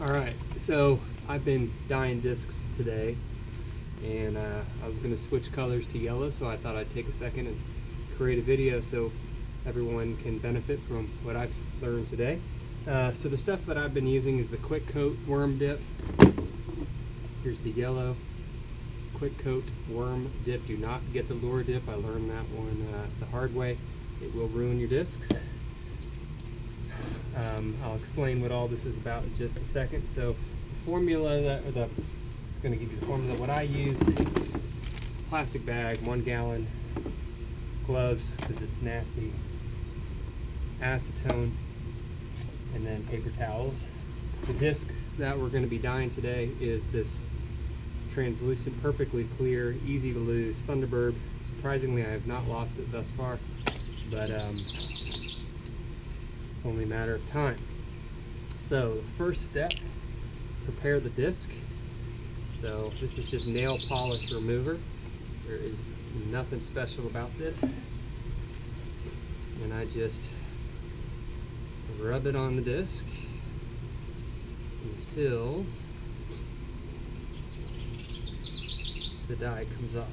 Alright, so I've been dyeing discs today, and I was going to switch colors to yellow, so I thought I'd take a second and create a video so everyone can benefit from what I've learned today. So the stuff that I've been using is the Quick Coat Worm Dip. Here's the yellow Quick Coat Worm Dip. Do not get the Lure Dip. I learned that one the hard way. It will ruin your discs. I'll explain what all this is about in just a second. So the formula it's going to give you the formula. What I use is a plastic bag, 1 gallon, gloves because it's nasty, acetone, and then paper towels. The disc that we're going to be dyeing today is this translucent, perfectly clear, easy to lose Thunderbird. Surprisingly, I have not lost it thus far, but it's only a matter of time. So the first step, prepare the disc. So this is just nail polish remover. There is nothing special about this. And I just rub it on the disc until the dye comes off.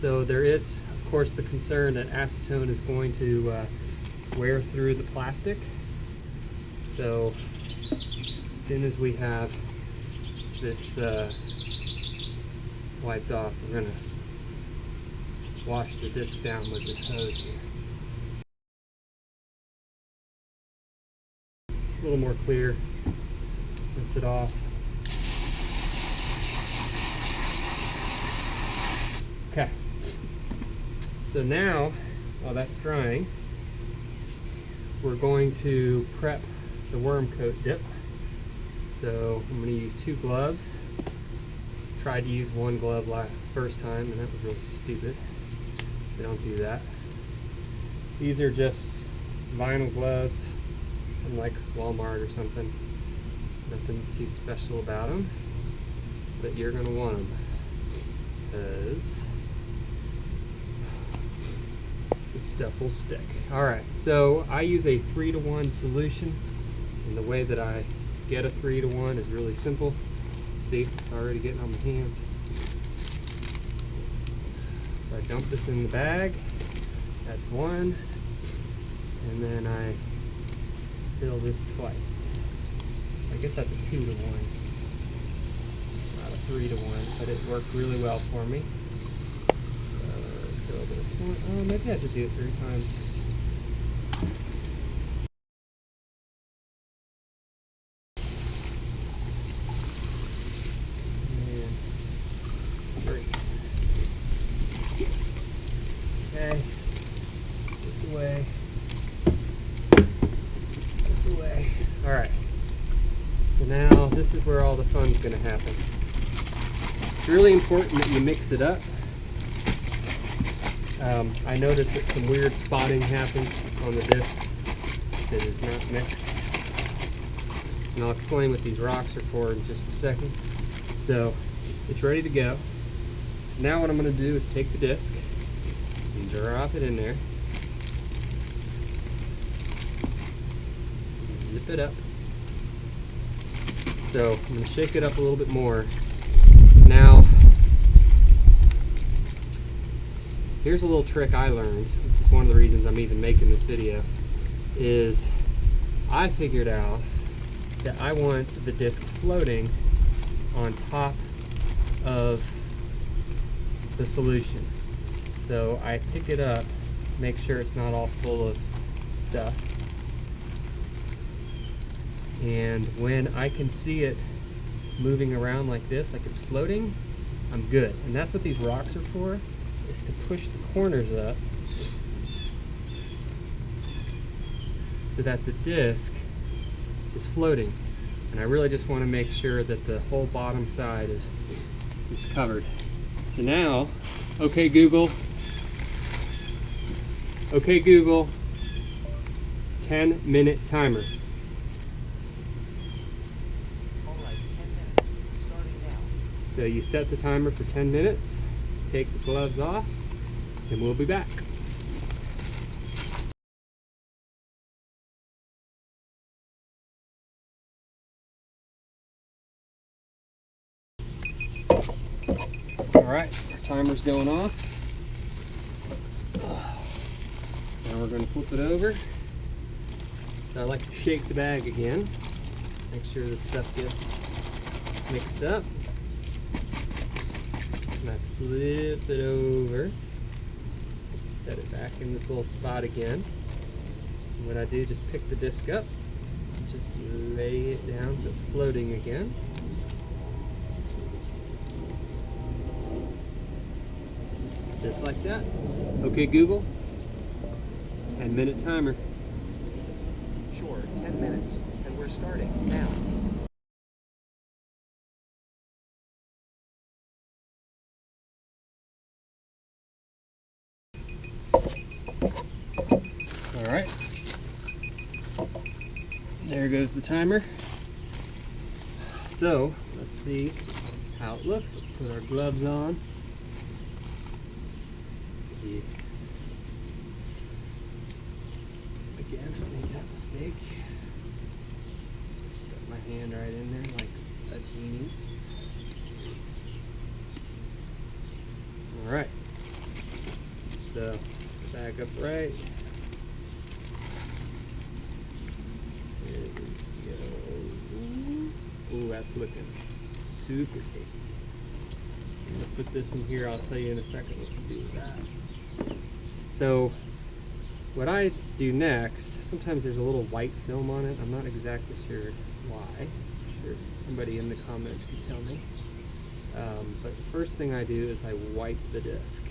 So there is, of course, the concern that acetone is going to wear through the plastic. So as soon as we have this wiped off, we're going to wash the disc down with this hose here. A little more clear, rinse it off. Okay, so now while that's drying, we're going to prep the worm coat dip. So I'm going to use 2 gloves. Tried to use 1 glove first time, and that was really stupid, so don't do that. These are just vinyl gloves from like Walmart or something. Nothing too special about them, but you're going to want them because this stuff will stick. Alright, so I use a 3-to-1 solution, and the way that I get a 3-to-1 is really simple. See, it's already getting on my hands. So I dump this in the bag, that's 1, and then I fill this twice. I guess that's a 2-to-1, not a 3-to-1, but it worked really well for me. Fill this one. Oh, maybe I have to do it 3 times. Okay, this away, this away. Alright, so now this is where all the fun's going to happen. It's really important that you mix it up. I noticed that some weird spotting happens on the disc that is not mixed. And I'll explain what these rocks are for in just a second. So it's ready to go. So now what I'm going to do is take the disc and drop it in there. Zip it up. So I'm going to shake it up a little bit more. Now, here's a little trick I learned, which is one of the reasons I'm even making this video, is I figured out that I want the disc floating on top of the solution. So I pick it up, make sure it's not all full of stuff, and when I can see it moving around like this, like it's floating, I'm good. And that's what these rocks are for, is to push the corners up so that the disc is floating. And I really just want to make sure that the whole bottom side is covered. So now, okay Google, 10-minute timer. Alright, 10 minutes, starting now. So you set the timer for 10 minutes, take the gloves off, and we'll be back. right, our timer's going off. Now we're going to flip it over. So I like to shake the bag again, make sure the stuff gets mixed up. And I flip it over, set it back in this little spot again. And what I do, just pick the disc up, just lay it down so it's floating again. Just like that. Okay, Google, 10-minute timer. Sure, 10 minutes, and we're starting now. All right. There goes the timer. So, let's see how it looks. Let's put our gloves on. Again, I made that mistake. Stuck my hand right in there like a genius. Alright. So, back up right. There we go. Ooh, that's looking super tasty. So I'm going to put this in here. I'll tell you in a second what to do with that. So what I do next, sometimes there's a little white film on it. I'm not exactly sure why. I'm sure somebody in the comments could tell me. But the first thing I do is I wipe the disc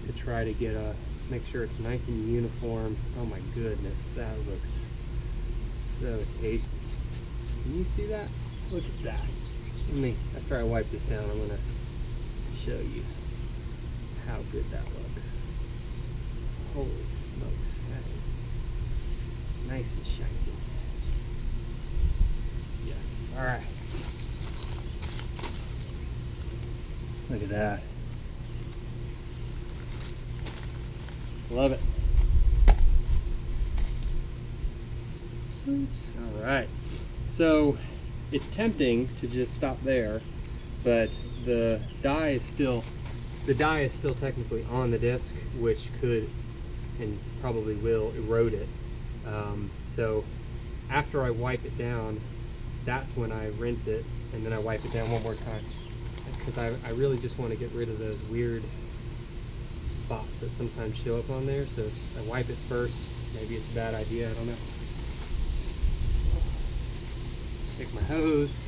to try to get make sure it's nice and uniform. Oh my goodness, that looks so tasty. Can you see that? Look at that. After I wipe this down, I'm going to show you how good that looks. Holy smokes, that is nice and shiny. Yes, alright. Look at that. Love it. Sweet. Alright. So it's tempting to just stop there, but the die is still technically on the disc, which could and probably will erode it. So after I wipe it down, that's when I rinse it, and then I wipe it down one more time, because I really just want to get rid of those weird spots that sometimes show up on there. So just I wipe it first. Maybe it's a bad idea, I don't know. Take my hose.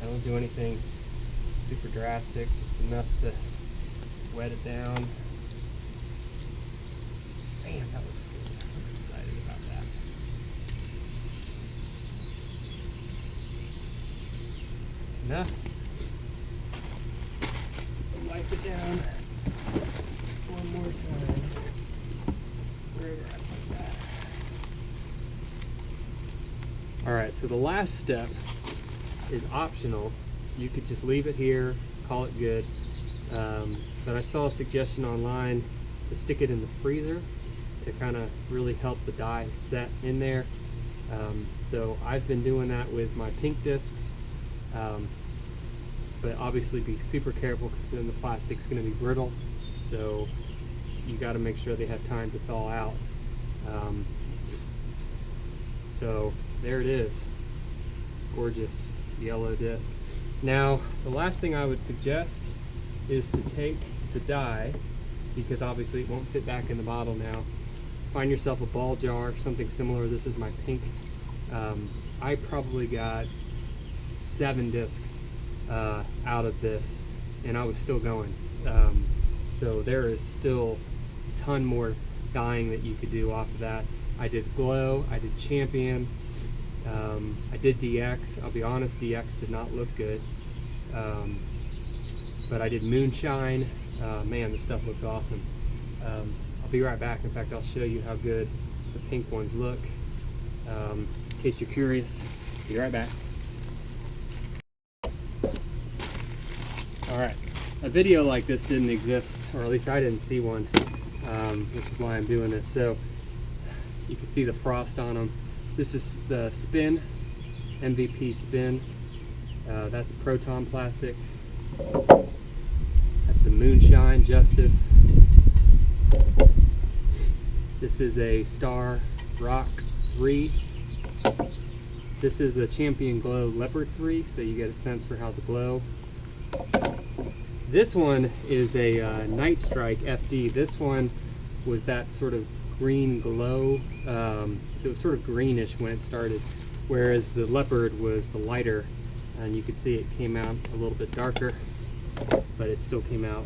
I don't do anything super drastic, just enough to wet it down. Man, that looks good. I'm excited about that. That's enough. Wipe it down one more time. Right like that. Alright, so the last step is optional. You could just leave it here, call it good. But I saw a suggestion online to stick it in the freezer to kind of really help the die set in there. So I've been doing that with my pink discs. But obviously be super careful, because then the plastic's going to be brittle. So you got to make sure they have time to thaw out. So there it is. Gorgeous yellow disc. Now, the last thing I would suggest is to take the die, because obviously it won't fit back in the bottle now. Find yourself a ball jar, something similar. This is my pink. I probably got 7 discs out of this, and I was still going. So there is still a ton more dyeing that you could do off of that. I did Glow, I did Champion, I did DX. I'll be honest, DX did not look good. But I did Moonshine. Man, this stuff looks awesome. I'll be right back. In fact, I'll show you how good the pink ones look. In case you're curious, be right back. Alright, a video like this didn't exist, or at least I didn't see one, which is why I'm doing this. So you can see the frost on them. This is the Spin, MVP Spin. That's Proton plastic. That's the Moonshine Justice. This is a Star Rock 3. This is a Champion Glow Leopard 3, so you get a sense for how the glow. This one is a Night Strike FD. This one was that sort of green glow, so it was sort of greenish when it started, whereas the Leopard was the lighter, and you could see it came out a little bit darker, but it still came out